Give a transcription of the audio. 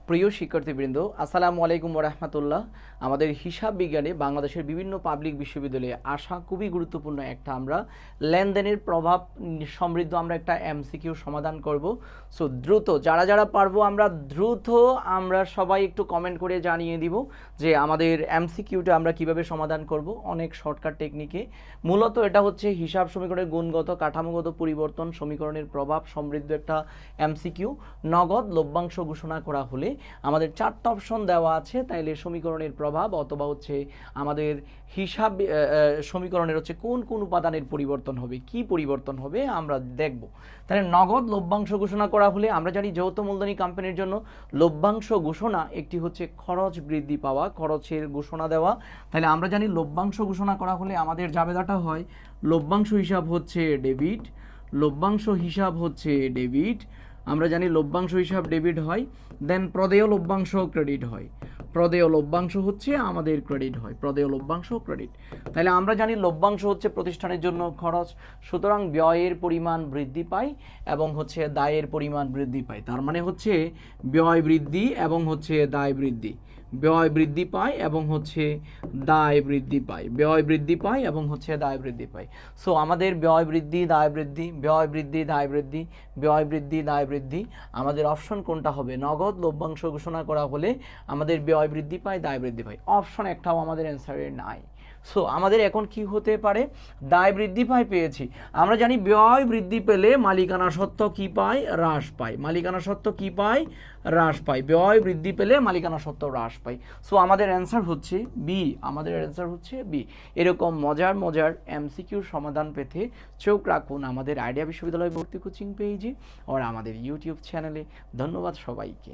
প্রিয় শিক্ষার্থীবৃন্দ, আসসালামু আলাইকুম ওয়া রাহমাতুল্লাহ। আমাদের হিসাব বিজ্ঞানে বাংলাদেশের বিভিন্ন পাবলিক বিশ্ববিদ্যালয়ে আসা খুবই গুরুত্বপূর্ণ একটা আমরা লেনদেনের প্রভাব সমৃদ্ধ আমরা একটা এমসিকিউ সমাধান করব। সো দ্রুত যারা যারা পারবো আমরা সবাই একটু কমেন্ট করে জানিয়ে দিব যে আমাদের এমসিকিউটা আমরা কিভাবে সমাধান করব। অনেক শর্টকাট টেকনিকে মূলত এটা হচ্ছে হিসাব সমীকরণের গুণগত কাঠামোগত পরিবর্তন সমীকরণের প্রভাব সমৃদ্ধ একটা এমসিকিউ। নগদ লভ্যাংশ ঘোষণা করা হলে আমাদের চারটা অপশন দেওয়া আছে, তাইলে সমীকরণের প্রভাব অথবা হচ্ছে আমাদের হিসাব সমীকরণের হচ্ছে কোন কোন উপাদানের পরিবর্তন হবে, কি পরিবর্তন হবে আমরা দেখব। তাহলে নগদ লভ্যাংশ ঘোষণা করা হলে আমরা জানি যৌথ মূলধনী কোম্পানির জন্য লভ্যাংশ ঘোষণা একটি হচ্ছে খরচ বৃদ্ধি পাওয়া, খরচের ঘোষণা দেওয়া। তাহলে আমরা জানি লভ্যাংশ ঘোষণা করা হলে আমাদের জাবেদাটা হয় লভ্যাংশ হিসাব হচ্ছে ডেবিট, লভ্যাংশ হিসাব হচ্ছে ডেবিট। আমরা জানি লভ্যাংশ হিসাব ডেবিট হয়, দেন প্রদেয় লভ্যাংশ ক্রেডিট হয়। প্রদেয় লভ্যাংশ হচ্ছে আমাদের ক্রেডিট হয়, প্রদেয় লভ্যাংশ ক্রেডিট। তাহলে আমরা জানি লভ্যাংশ হচ্ছে প্রতিষ্ঠানের জন্য খরচ, সুতরাং ব্যয়ের পরিমাণ বৃদ্ধি পায় এবং হচ্ছে দায়ের পরিমাণ বৃদ্ধি পায়। তার মানে হচ্ছে ব্যয় বৃদ্ধি এবং হচ্ছে দায় বৃদ্ধি, ব্যয় বৃদ্ধি পায় এবং হচ্ছে দায় বৃদ্ধি পায়, ব্যয় বৃদ্ধি পায় এবং হচ্ছে দায় বৃদ্ধি পায়। সো আমাদের ব্যয় বৃদ্ধি দায় বৃদ্ধি, ব্যয় বৃদ্ধি দায় বৃদ্ধি, ব্যয় বৃদ্ধি দায় বৃদ্ধি, আমাদের অপশন কোনটা হবে? নগদ লভ্যাংশ ঘোষণা করা হলে আমাদের ব্যয় বৃদ্ধি পায় দায় বৃদ্ধি পায়। অপশন একটাও আমাদের অ্যান্সারে নাই। সো আমাদের এখন কি হতে পারে? দায় বৃদ্ধি পায় পেয়েছি। আমরা জানি ব্যয় বৃদ্ধি পেলে মালিকানা সত্ত্ব কি পায়? হ্রাস পায়। মালিকানা সত্ত্ব কি পায়? হ্রাস পায়। ব্যয় বৃদ্ধি পেলে মালিকানা সত্ত্ব হ্রাস পায়। সো আমাদের অ্যান্সার হচ্ছে বি, আমাদের অ্যান্সার হচ্ছে বি। এরকম মজার মজার এমসিকিউর সমাধান পেতে চোখ রাখুন আমাদের আইডিয়া বিশ্ববিদ্যালয় ভর্তি কোচিং পেজে আর আমাদের ইউটিউব চ্যানেলে। ধন্যবাদ সবাইকে।